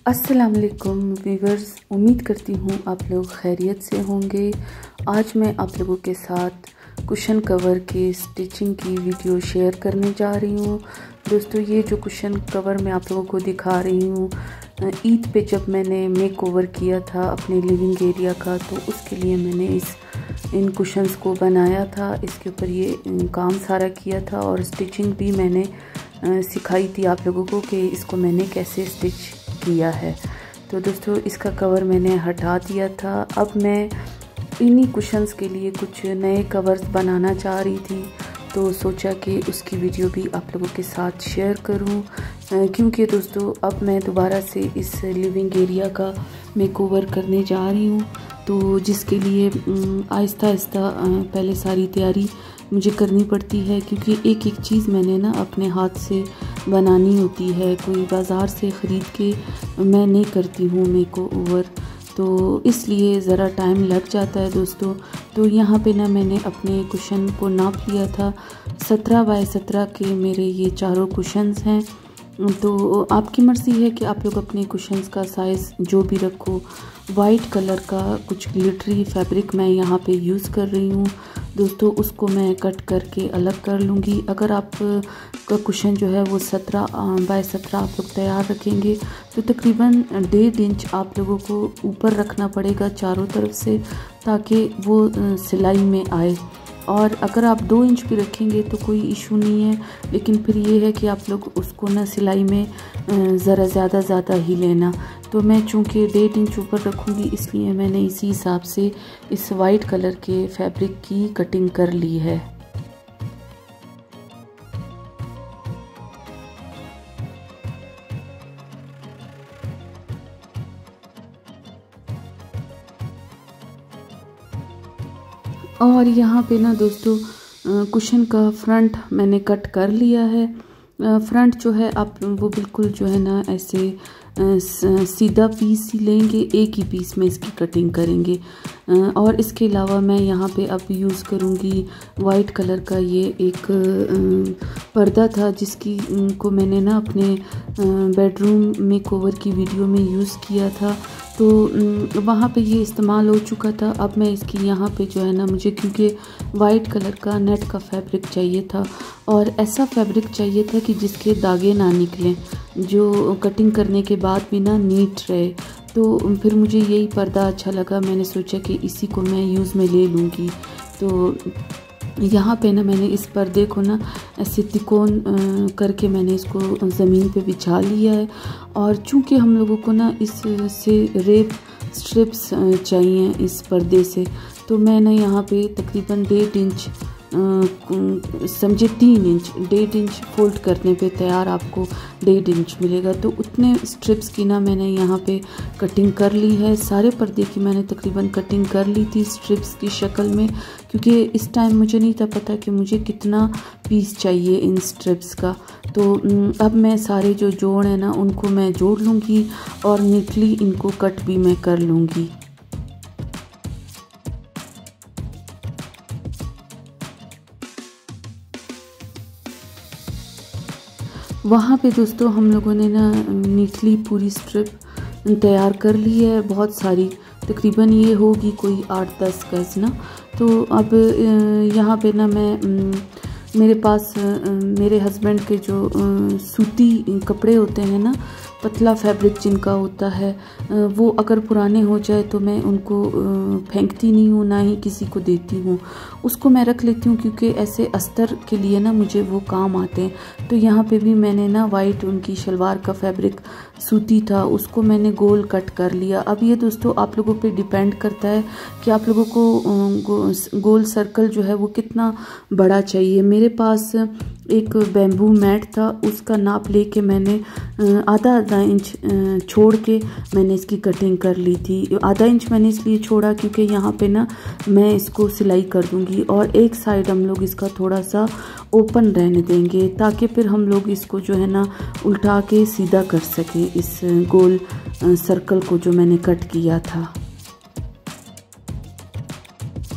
अस्सलाम वालेकुम व्यूवर्स, उम्मीद करती हूँ आप लोग खैरियत से होंगे। आज मैं आप लोगों के साथ कुशन कवर की स्टिचिंग की वीडियो शेयर करने जा रही हूँ। दोस्तों, ये जो कुशन कवर मैं आप लोगों को दिखा रही हूँ, ईद पे जब मैंने मेक ओवर किया था अपने लिविंग एरिया का, तो उसके लिए मैंने इन कुशन्स को बनाया था। इसके ऊपर ये काम सारा किया था और स्टिचिंग भी मैंने सिखाई थी आप लोगों को कि इसको मैंने कैसे स्टिच किया है। तो दोस्तों, इसका कवर मैंने हटा दिया था। अब मैं इन्हीं कुशन्स के लिए कुछ नए कवर्स बनाना चाह रही थी, तो सोचा कि उसकी वीडियो भी आप लोगों के साथ शेयर करूं, क्योंकि दोस्तों अब मैं दोबारा से इस लिविंग एरिया का मेकओवर करने जा रही हूं, तो जिसके लिए आहिस्ता आहिस्ता पहले सारी तैयारी मुझे करनी पड़ती है, क्योंकि एक एक चीज़ मैंने ना अपने हाथ से बनानी होती है। कोई बाज़ार से ख़रीद के मैं नहीं करती हूँ मेकओवर, तो इसलिए ज़रा टाइम लग जाता है दोस्तों। तो यहाँ पे ना मैंने अपने कुशन को नाप लिया था। 17 बाय 17 के मेरे ये चारों कुशन्स हैं। तो आपकी मर्ज़ी है कि आप लोग अपने कुशन्स का साइज़ जो भी रखो। वाइट कलर का कुछ ग्लिटरी फैब्रिक मैं यहाँ पे यूज़ कर रही हूँ दोस्तों, उसको मैं कट करके अलग कर लूँगी। अगर आप का कुशन जो है वो 17 बाय 17 आप लोग तैयार रखेंगे, तो तकरीबन 1.5 इंच आप लोगों को ऊपर रखना पड़ेगा चारों तरफ से, ताकि वो सिलाई में आए। और अगर आप 2 इंच भी रखेंगे तो कोई इशू नहीं है, लेकिन फिर ये है कि आप लोग उसको ना सिलाई में ज़रा ज़्यादा ही लेना। तो मैं चूँकि 1.5 इंच ऊपर रखूँगी, इसलिए मैंने इसी हिसाब से इस वाइट कलर के फैब्रिक की कटिंग कर ली है। और यहाँ पे ना दोस्तों कुशन का फ्रंट मैंने कट कर लिया है। फ्रंट जो है आप वो बिल्कुल जो है ना ऐसे सीधा पीस ही लेंगे, एक ही पीस में इसकी कटिंग करेंगे। और इसके अलावा मैं यहाँ पे अब यूज़ करूँगी वाइट कलर का ये एक पर्दा था, जिसकी को मैंने ना अपने बेडरूम मेकओवर की वीडियो में यूज़ किया था, तो वहाँ पे ये इस्तेमाल हो चुका था। अब मैं इसकी यहाँ पे जो है ना, मुझे क्योंकि वाइट कलर का नेट का फैब्रिक चाहिए था, और ऐसा फैब्रिक चाहिए था कि जिसके दागे ना निकलें, जो कटिंग करने के बाद भी ना नीट रहे। तो फिर मुझे यही पर्दा अच्छा लगा, मैंने सोचा कि इसी को मैं यूज़ में ले लूँगी। तो यहाँ पे ना मैंने इस पर्दे को ना ऐसे तिकोन करके मैंने इसको ज़मीन पे बिछा लिया है। और चूँकि हम लोगों को ना इससे रेप स्ट्रिप्स चाहिए इस पर्दे से, तो मैंने यहाँ पे तकरीबन 1.5 इंच समझे 3 इंच, 1.5 इंच फोल्ड करने पे तैयार आपको 1.5 इंच मिलेगा। तो उतने स्ट्रिप्स की ना मैंने यहाँ पे कटिंग कर ली है। सारे पर्दे की मैंने तकरीबन कटिंग कर ली थी स्ट्रिप्स की शक्ल में, क्योंकि इस टाइम मुझे नहीं था पता कि मुझे कितना पीस चाहिए इन स्ट्रिप्स का। तो अब मैं सारे जो जोड़ हैं ना उनको मैं जोड़ लूँगी और नीटली इनको कट भी मैं कर लूँगी। वहाँ पे दोस्तों हम लोगों ने ना नीटली पूरी स्ट्रिप तैयार कर ली है, बहुत सारी, तकरीबन ये होगी कोई 8-10 गज ना। तो अब यहाँ पे ना मैं मेरे पास मेरे हस्बैंड के जो सूती कपड़े होते हैं ना, पतला फैब्रिक जिनका होता है, वो अगर पुराने हो जाए तो मैं उनको फेंकती नहीं हूँ, ना ही किसी को देती हूँ, उसको मैं रख लेती हूँ, क्योंकि ऐसे अस्तर के लिए ना मुझे वो काम आते हैं। तो यहाँ पे भी मैंने ना वाइट उनकी शलवार का फैब्रिक सूती था, उसको मैंने गोल कट कर लिया। अब ये दोस्तों आप लोगों पे डिपेंड करता है कि आप लोगों को गोल सर्कल जो है वो कितना बड़ा चाहिए। मेरे पास एक बैम्बू मैट था, उसका नाप लेके मैंने आधा इंच छोड़ के मैंने इसकी कटिंग कर ली थी। आधा इंच मैंने इसलिए छोड़ा क्योंकि यहाँ पे ना मैं इसको सिलाई कर दूँगी, और एक साइड हम लोग इसका थोड़ा सा ओपन रहने देंगे, ताकि फिर हम लोग इसको जो है ना उल्टा के सीधा कर सकें इस गोल सर्कल को जो मैंने कट किया था।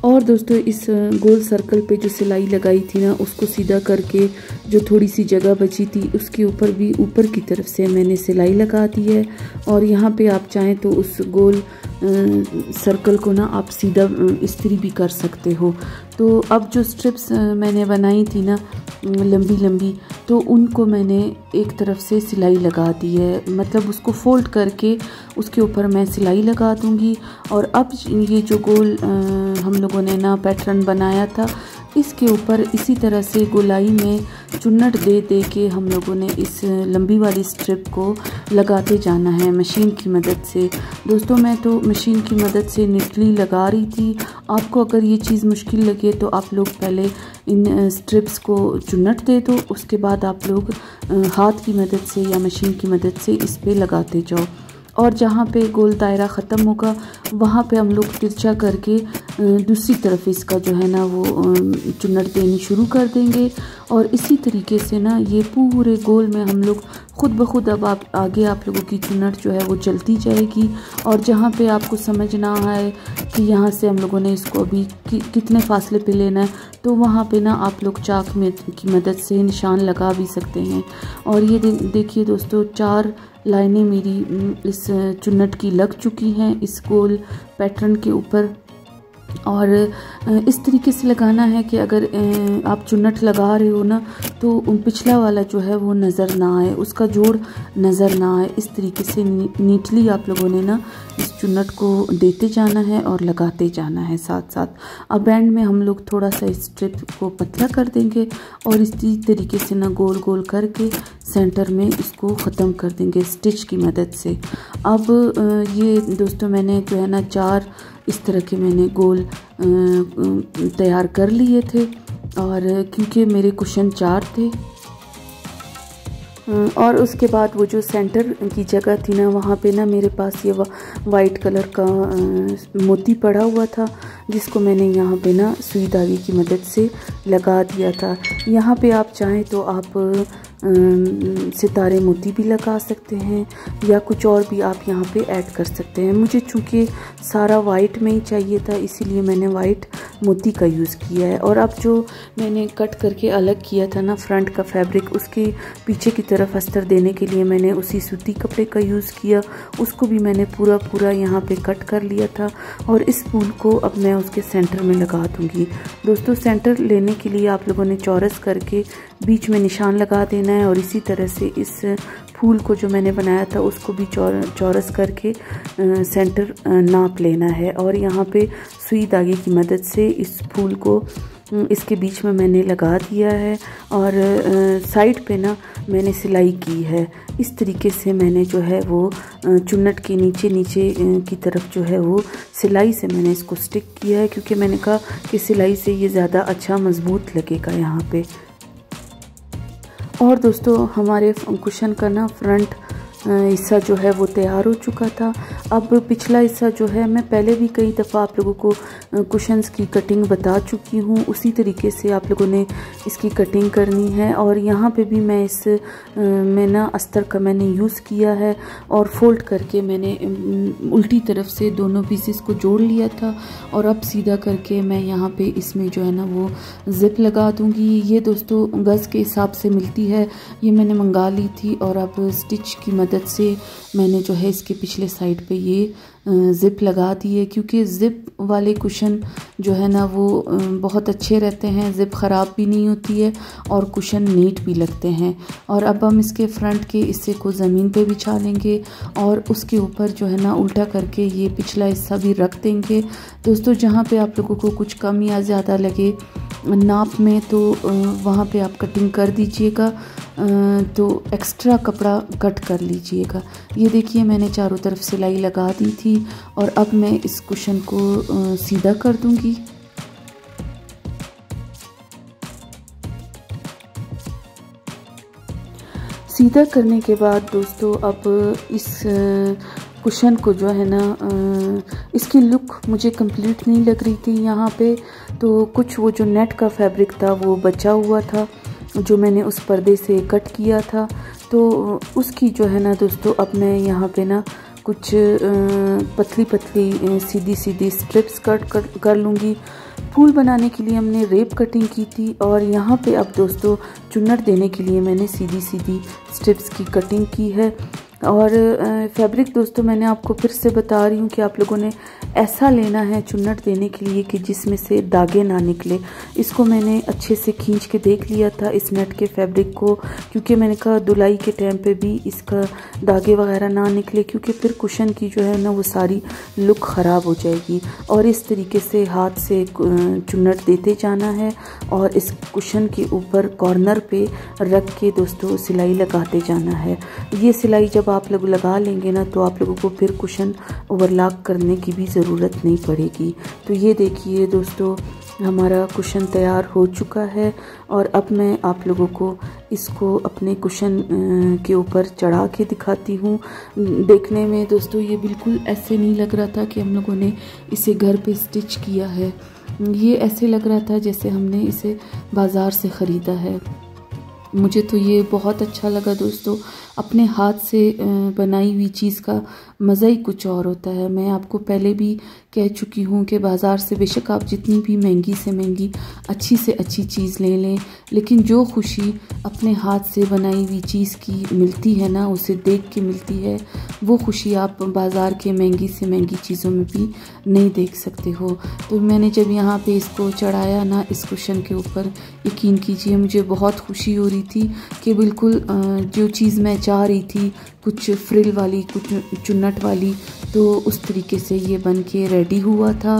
और दोस्तों इस गोल सर्कल पे जो सिलाई लगाई थी ना, उसको सीधा करके जो थोड़ी सी जगह बची थी उसके ऊपर भी ऊपर की तरफ से मैंने सिलाई लगा दी है। और यहाँ पे आप चाहें तो उस गोल सर्कल को ना आप सीधा इस्त्री भी कर सकते हो। तो अब जो स्ट्रिप्स मैंने बनाई थी ना लंबी लंबी, तो उनको मैंने एक तरफ से सिलाई लगा दी है, मतलब उसको फोल्ड करके उसके ऊपर मैं सिलाई लगा दूंगी। और अब ये जो गोल हम लोगों ने ना पैटर्न बनाया था, इसके ऊपर इसी तरह से गोलाई में चुन्नट दे दे के हम लोगों ने इस लंबी वाली स्ट्रिप को लगाते जाना है मशीन की मदद से। दोस्तों मैं तो मशीन की मदद से नीटली लगा रही थी। आपको अगर ये चीज़ मुश्किल लगे तो आप लोग पहले इन स्ट्रिप्स को चुन्नट दे दो, उसके बाद आप लोग हाथ की मदद से या मशीन की मदद से इस पे लगाते जाओ। और जहाँ पे गोल दायरा ख़त्म होगा वहाँ पे हम लोग तिरछा करके दूसरी तरफ इसका जो है ना वो चुन्नट देनी शुरू कर देंगे। और इसी तरीके से ना ये पूरे गोल में हम लोग खुद ब खुद अब आगे आप लोगों की चुन्नट जो है वो चलती जाएगी। और जहाँ पे आपको समझ ना आए कि यहाँ से हम लोगों ने इसको अभी कितने फासले पे लेना है, तो वहाँ पे ना आप लोग चाक में की मदद से निशान लगा भी सकते हैं। और ये देखिए दोस्तों 4 लाइनें मेरी इस चुन्नट की लग चुकी हैं इस गोल पैटर्न के ऊपर। और इस तरीके से लगाना है कि अगर आप चुन्नट लगा रहे हो ना तो पिछला वाला जो है वो नज़र ना आए, उसका जोड़ नज़र ना आए। इस तरीके से नीटली आप लोगों ने ना इस चुन्नट को देते जाना है और लगाते जाना है साथ साथ। अब एंड में हम लोग थोड़ा सा इस स्ट्रिप को पतला कर देंगे और इसी तरीके से ना गोल गोल करके सेंटर में इसको ख़त्म कर देंगे स्टिच की मदद से। अब ये दोस्तों मैंने जो है ना 4 इस तरह के मैंने गोल तैयार कर लिए थे। और क्योंकि मेरे कुशन 4 थे और उसके बाद वो जो सेंटर की जगह थी ना वहाँ पे ना मेरे पास ये वाइट कलर का मोती पड़ा हुआ था, जिसको मैंने यहाँ पे ना सुई धागे की मदद से लगा दिया था। यहाँ पे आप चाहें तो आप सितारे मोती भी लगा सकते हैं या कुछ और भी आप यहाँ पे ऐड कर सकते हैं। मुझे चूँकि सारा वाइट में ही चाहिए था इसीलिए मैंने वाइट मोती का यूज़ किया है। और अब जो मैंने कट करके अलग किया था ना फ्रंट का फैब्रिक, उसके पीछे की तरफ अस्तर देने के लिए मैंने उसी सूती कपड़े का यूज़ किया, उसको भी मैंने पूरा यहाँ पे कट कर लिया था। और इस फूल को अब मैं उसके सेंटर में लगा दूँगी। दोस्तों सेंटर लेने के लिए आप लोगों ने चौरस करके बीच में निशान लगा देना है और इसी तरह से इस फूल को जो मैंने बनाया था उसको भी चौरस करके सेंटर नाप लेना है। और यहाँ पे सुई धागे की मदद से इस फूल को इसके बीच में मैंने लगा दिया है और साइड पे ना मैंने सिलाई की है। इस तरीके से मैंने जो है वो चुन्नट के नीचे की तरफ जो है वो सिलाई से मैंने इसको स्टिक किया है, क्योंकि मैंने कहा कि सिलाई से ये ज़्यादा अच्छा मजबूत लगेगा यहाँ पे। और दोस्तों हमारे कुशन का ना फ्रंट हिस्सा जो है वो तैयार हो चुका था। अब पिछला हिस्सा जो है मैं पहले भी कई दफ़ा आप लोगों को कुशन्स की कटिंग बता चुकी हूँ, उसी तरीके से आप लोगों ने इसकी कटिंग करनी है। और यहाँ पे भी मैं इस में ना अस्तर का मैंने यूज़ किया है और फोल्ड करके मैंने उल्टी तरफ से दोनों पीसेस को जोड़ लिया था। और अब सीधा करके मैं यहाँ पे इसमें जो है ना वो ज़िप लगा दूँगी। ये दोस्तों गज़ के हिसाब से मिलती है, ये मैंने मंगा ली थी। और अब स्टिच की मदद से मैंने जो है इसके पिछले साइड पे ये ज़िप लगा दी है, क्योंकि ज़िप वाले कुशन जो है ना वो बहुत अच्छे रहते हैं, ज़िप ख़राब भी नहीं होती है और कुशन नीट भी लगते हैं। और अब हम इसके फ्रंट के हिस्से को ज़मीन पे बिछा लेंगे और उसके ऊपर जो है ना उल्टा करके ये पिछला हिस्सा भी रख देंगे। दोस्तों जहाँ पे आप लोगों को कुछ कम या ज़्यादा लगे नाप में तो वहाँ पे आप कटिंग कर दीजिएगा, तो एक्स्ट्रा कपड़ा कट कर लीजिएगा। ये देखिए मैंने चारों तरफ सिलाई लगा दी थी और अब मैं इस कुशन को सीधा कर दूंगी। सीधा करने के बाद दोस्तों अब इस कुशन को जो है ना इसकी लुक मुझे कंप्लीट नहीं लग रही थी यहाँ पे, तो कुछ वो जो नेट का फैब्रिक था वो बचा हुआ था जो मैंने उस पर्दे से कट किया था, तो उसकी जो है ना दोस्तों अब मैं यहाँ पे ना कुछ पतली पतली सीधी सीधी स्ट्रिप्स कट कर लूँगी। फूल बनाने के लिए हमने रेप कटिंग की थी और यहाँ पे अब दोस्तों चुन्नट देने के लिए मैंने सीधी सीधी स्ट्रिप्स की कटिंग की है। और फैब्रिक दोस्तों मैंने आपको फिर से बता रही हूँ कि आप लोगों ने ऐसा लेना है चुन्नट देने के लिए कि जिसमें से दागे ना निकले। इसको मैंने अच्छे से खींच के देख लिया था इस नेट के फैब्रिक को, क्योंकि मैंने कहा धुलाई के टाइम पे भी इसका दागे वगैरह ना निकले, क्योंकि फिर कुशन की जो है ना वो सारी लुक ख़राब हो जाएगी। और इस तरीके से हाथ से चुन्नट देते जाना है और इस कुशन के ऊपर कॉर्नर पे रख के दोस्तों सिलाई लगाते जाना है। ये सिलाई जब आप लोग लगा लेंगे ना तो आप लोगों को फिर कुशन ओवरलॉक करने की भी ज़रूरत नहीं पड़ेगी। तो ये देखिए दोस्तों हमारा कुशन तैयार हो चुका है और अब मैं आप लोगों को इसको अपने कुशन के ऊपर चढ़ा के दिखाती हूँ। देखने में दोस्तों ये बिल्कुल ऐसे नहीं लग रहा था कि हम लोगों ने इसे घर पे स्टिच किया है। ये ऐसे लग रहा था जैसे हमने इसे बाज़ार से ख़रीदा है। मुझे तो ये बहुत अच्छा लगा दोस्तों। अपने हाथ से बनाई हुई चीज़ का मज़ा ही कुछ और होता है। मैं आपको पहले भी कह चुकी हूँ कि बाज़ार से बेशक आप जितनी भी महंगी से महंगी अच्छी से अच्छी चीज़ ले लें, लेकिन जो खुशी अपने हाथ से बनाई हुई चीज़ की मिलती है ना, उसे देख के मिलती है, वो खुशी आप बाज़ार के महंगी से महंगी चीज़ों में भी नहीं देख सकते हो। तो मैंने जब यहाँ पे इसको चढ़ाया ना इस कुशन के ऊपर, यकीन कीजिए मुझे बहुत खुशी हो रही थी कि बिल्कुल जो चीज़ मैं चाह रही थी, कुछ फ्रिल वाली कुछ चुन्नट वाली, तो उस तरीके से ये बन के रेडी हुआ था।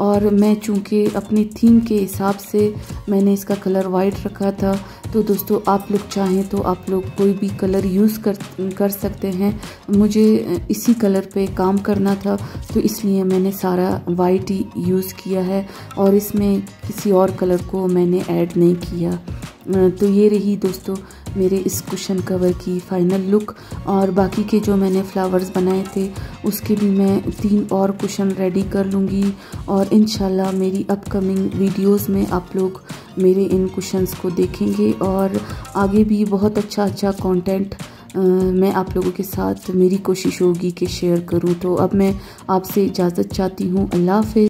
और मैं चूँकि अपनी थीम के हिसाब से मैंने इसका कलर वाइट रखा था, तो दोस्तों आप लोग चाहें तो आप लोग कोई भी कलर यूज़ कर सकते हैं। मुझे इसी कलर पे काम करना था तो इसलिए मैंने सारा वाइट ही यूज़ किया है और इसमें किसी और कलर को मैंने ऐड नहीं किया। तो ये रही दोस्तों मेरे इस कुशन कवर की फ़ाइनल लुक। और बाकी के जो मैंने फ्लावर्स बनाए थे उसके भी मैं 3 और कुशन रेडी कर लूँगी और इंशाल्लाह मेरी अपकमिंग वीडियोस में आप लोग मेरे इन कुशन्स को देखेंगे और आगे भी बहुत अच्छा कंटेंट मैं आप लोगों के साथ मेरी कोशिश होगी कि शेयर करूं। तो अब मैं आपसे इजाज़त चाहती हूं। अल्लाह हाफ़िज़।